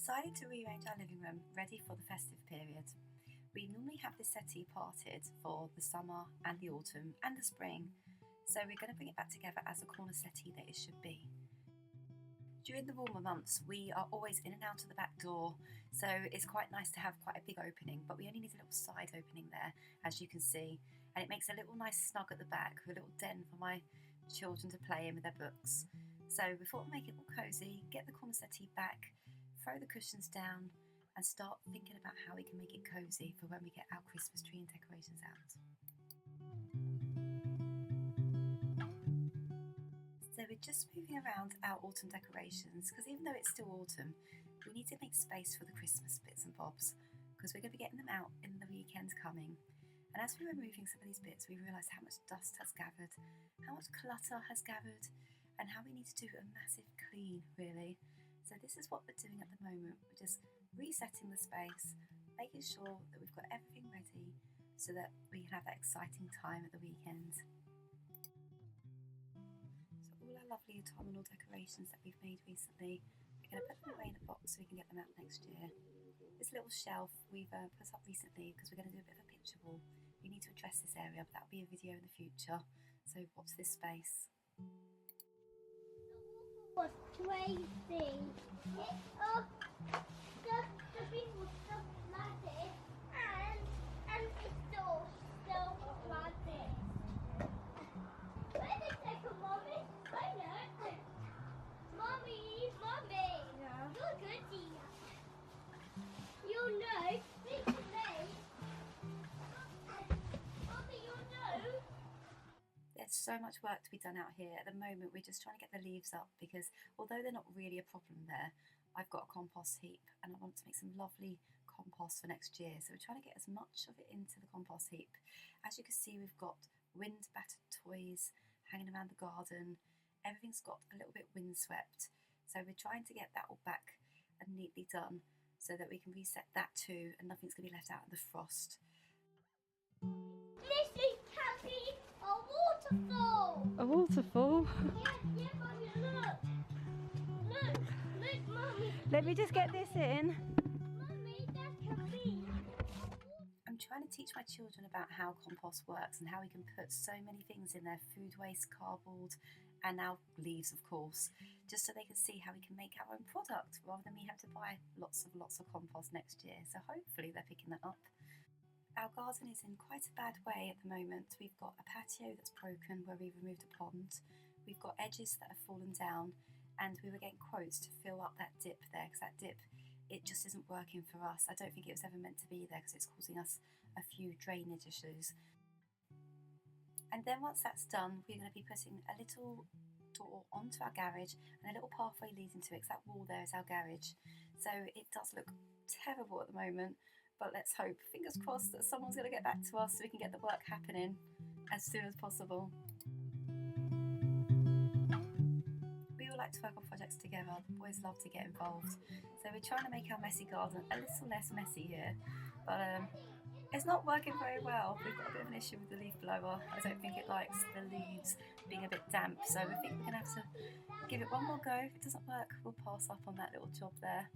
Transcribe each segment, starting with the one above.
decided to rearrange our living room ready for the festive period. We normally have this settee parted for the summer and the autumn and the spring, so we're going to bring it back together as a corner settee that it should be. During the warmer months we are always in and out of the back door, so it's quite nice to have quite a big opening, but we only need a little side opening there, as you can see, and it makes a little nice snug at the back with a little den for my children to play in with their books. So we thought we'd make it all cosy, get the corner settee back, throw the cushions down and start thinking about how we can make it cosy for when we get our Christmas tree and decorations out. So we're just moving around our autumn decorations because even though it's still autumn, we need to make space for the Christmas bits and bobs because we're going to be getting them out in the weekends coming. And as we were moving some of these bits, we realised how much dust has gathered, how much clutter has gathered, and how we need to do a massive clean, really. So this is what we're doing at the moment. We're just resetting the space, making sure that we've got everything ready so that we can have that exciting time at the weekend. So all our lovely autumnal decorations that we've made recently, we're going to put them away in a box so we can get them out next year. This little shelf we've put up recently because we're going to do a bit of a picture wall. We need to address this area, but that'll be a video in the future. So watch this space. Was crazy. The people stuff like this, and it's still like this. Where did they take a mommy? I know. Mommy. Yeah. You're good, dear. You know. Speak to me. Mommy, you know. There's so much work to be done out here. At the moment we're just trying to get the leaves up because although they're not really a problem there, I've got a compost heap and I want to make some lovely compost for next year. So we're trying to get as much of it into the compost heap. As you can see, we've got wind battered toys hanging around the garden. Everything's got a little bit windswept. So we're trying to get that all back and neatly done so that we can reset that too and nothing's going to be left out in the frost. This is Cappy, a waterfall. A waterfall? Yeah, Mommy, look, Mommy. Let me just get this in. Mommy, that's Cappy. I'm trying to teach my children about how compost works and how we can put so many things in there, food waste, cardboard, and now leaves, of course, just so they can see how we can make our own product rather than me have to buy lots of compost next year. So hopefully they're picking that up. Our garden is in quite a bad way at the moment. We've got a patio that's broken where we removed a pond. We've got edges that have fallen down, and we were getting quotes to fill up that dip there because that dip, it just isn't working for us. I don't think it was ever meant to be there because it's causing us a few drainage issues. And then once that's done, we're going to be putting a little door onto our garage and a little pathway leading to it because that wall there is our garage. So it does look terrible at the moment, but let's hope, fingers crossed, that someone's going to get back to us so we can get the work happening as soon as possible. We all like to work on projects together. The boys love to get involved. So we're trying to make our messy garden a little less messy here, but it's not working very well. We've got a bit of an issue with the leaf blower. I don't think it likes the leaves being a bit damp, so I think we're going to have to give it one more go. If it doesn't work, we'll pass up on that little job there.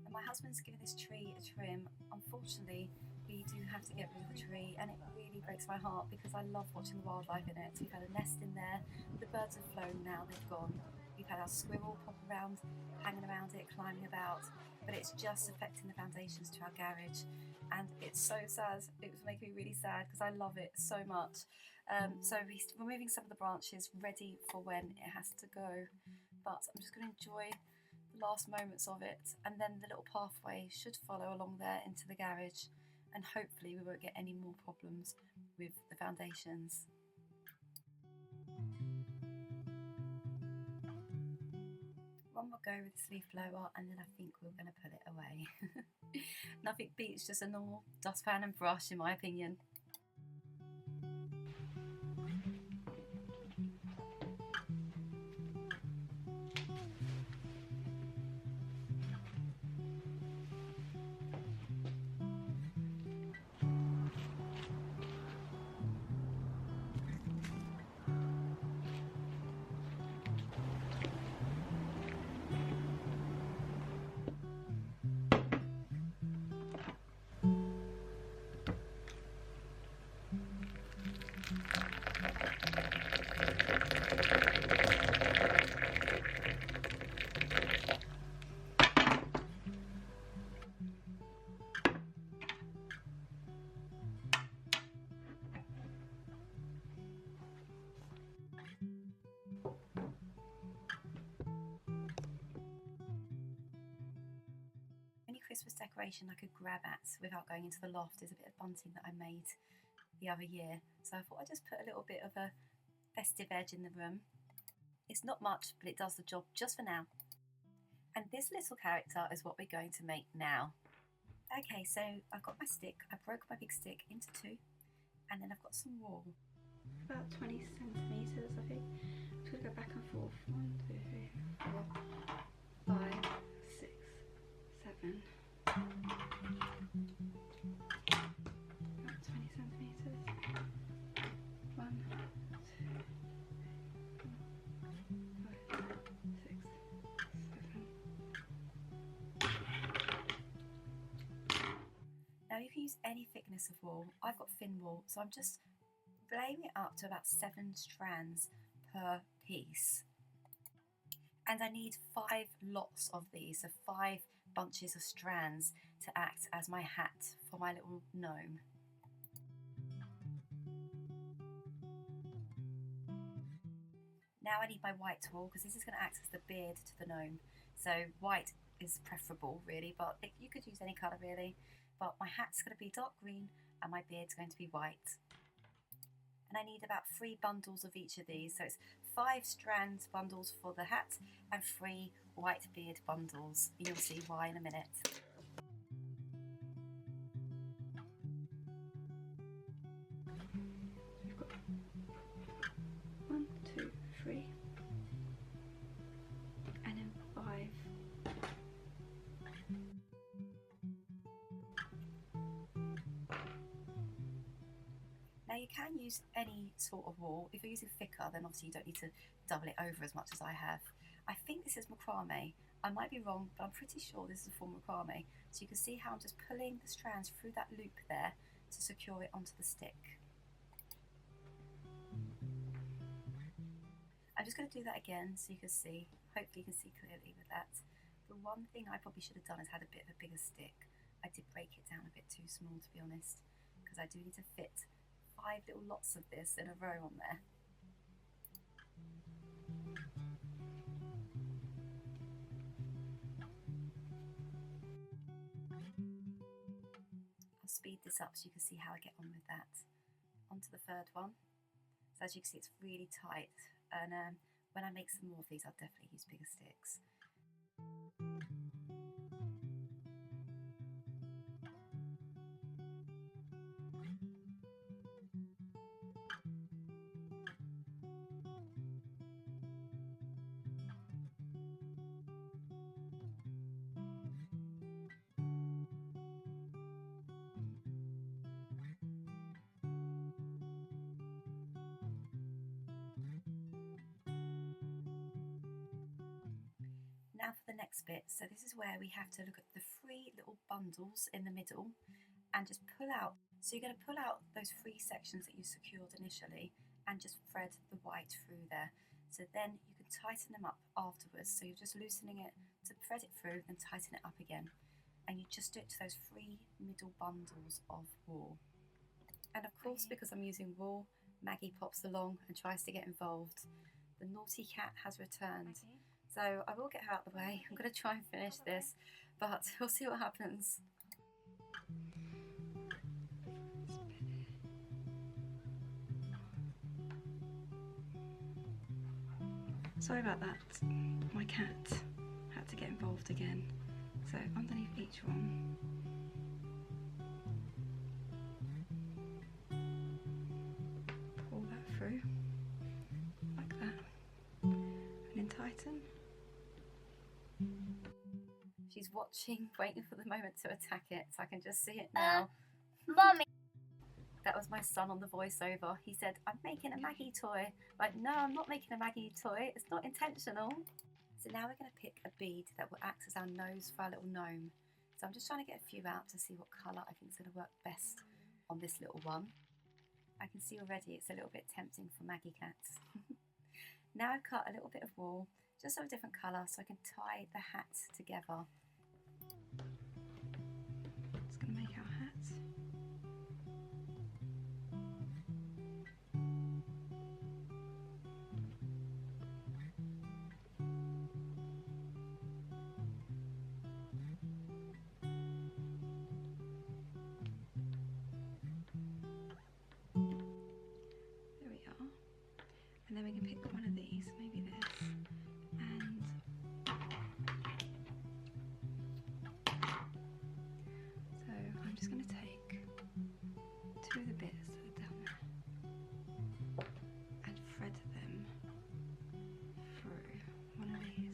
And my husband's given this tree a trim. Unfortunately, we do have to get rid of the tree, and it really breaks my heart because I love watching the wildlife in it. We've had a nest in there, the birds have flown now, they've gone. We've had our squirrel pop around, hanging around it, climbing about, but it's just affecting the foundations to our garage, and it's so sad. It was making me really sad because I love it so much. So we're removing some of the branches ready for when it has to go, but I'm just going to enjoy the last moments of it, and then the little pathway should follow along there into the garage, and hopefully we won't get any more problems with the foundations. One more go with this leaf blower and then I think we're going to put it away. Nothing beats just a normal dustpan and brush in my opinion. Christmas decoration I could grab at without going into the loft is a bit of bunting that I made the other year. So I thought I'd just put a little bit of a festive edge in the room. It's not much, but it does the job just for now. And this little character is what we're going to make now. Okay, so I've got my stick. I broke my big stick into two, and then I've got some wool. About 20 centimetres, I think. I'm just going to go back and forth. 1, 2, 3, 4, 5, 6, 7. About 20 centimetres. 1, 2, 4, 5, 6, 7. Now you can use any thickness of wool. I've got thin wool, so I'm just laying it up to about 7 strands per piece. And I need 5 lots of these, so 5 bunches of strands to act as my hat for my little gnome. Now I need my white wool because this is going to act as the beard to the gnome. So white is preferable really, but you could use any colour really. But my hat's going to be dark green and my beard's going to be white. And I need about 3 bundles of each of these. So it's 5 strand bundles for the hat and 3 white beard bundles. You'll see why in a minute. We've got 1, 2, 3, and then 5. Now you can use any sort of wool. If you're using thicker, then obviously you don't need to double it over as much as I have. I think this is macrame. I might be wrong, but I'm pretty sure this is a full macrame. So you can see how I'm just pulling the strands through that loop there to secure it onto the stick. I'm just going to do that again so you can see. Hopefully you can see clearly with that. The one thing I probably should have done is had a bit of a bigger stick. I did break it down a bit too small, to be honest, because I do need to fit 5 little lots of this in a row on there. I'll speed this up so you can see how I get on with that. On to the third one. So as you can see, it's really tight, and when I make some more of these I'll definitely use bigger sticks. Now for the next bit. So this is where we have to look at the 3 little bundles in the middle and just pull out. So you're going to pull out those 3 sections that you secured initially and just thread the white through there. So then you can tighten them up afterwards. So you're just loosening it to thread it through and tighten it up again. And you just do it to those 3 middle bundles of wool. And of course, because I'm using wool, Maggie pops along and tries to get involved. The naughty cat has returned. So I will get her out of the way. I'm going to try and finish this, but we'll see what happens. Sorry about that. My cat had to get involved again. So underneath each one, pull that through like that, and then tighten. She's watching, waiting for the moment to attack it, so I can just see it now. Mummy. That was my son on the voiceover. He said, "I'm making a Maggie toy." Like, no, I'm not making a Maggie toy. It's not intentional. So now we're going to pick a bead that will act as our nose for our little gnome. So I'm just trying to get a few out to see what colour I think is going to work best on this little one. I can see already it's a little bit tempting for Maggie cats. Now I've cut a little bit of wool, just of a different colour, so I can tie the hat together. It's going to make our hat. then we can pick one of these, maybe this, and so I'm just going to take two of the bits that are down there and thread them through one of these.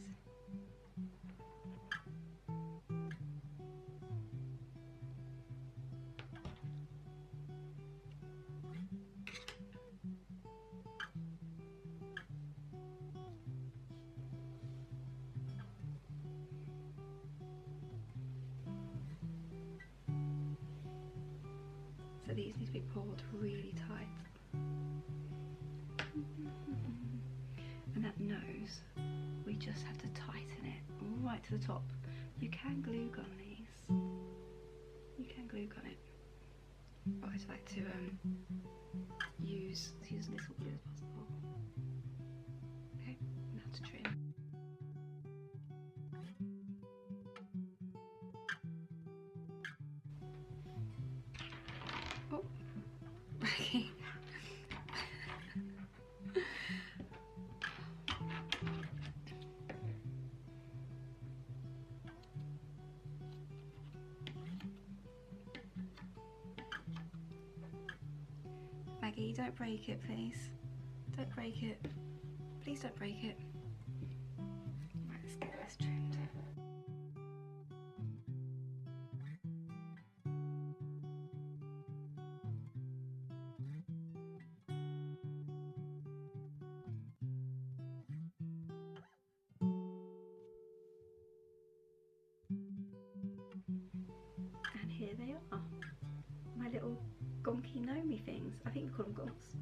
So these need to be pulled really tight. And that nose, we just have to tighten it right to the top. You can glue gun these. You can glue gun it. But I just like to use as little glue as possible. Okay, now to trim. Oh, okay. Maggie, don't break it, please. Don't break it. Please don't break it. Right, let's get this trimmed. And here they are. My little Gonky Gnome things. I think we call them gonks.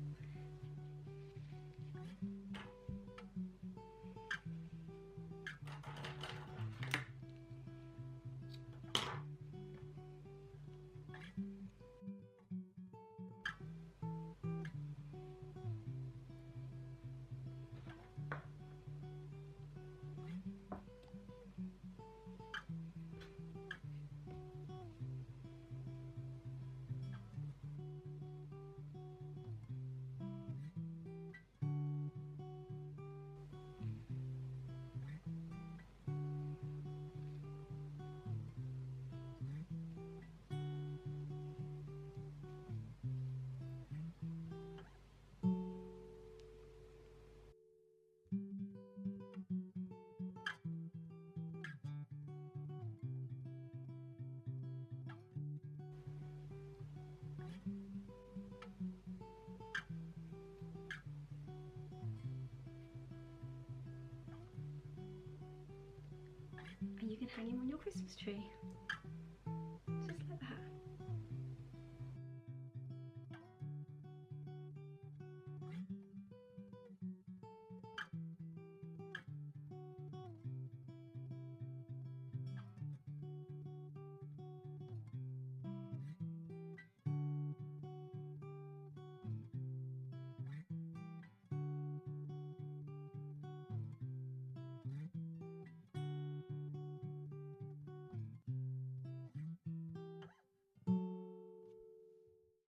And you can hang him on your Christmas tree.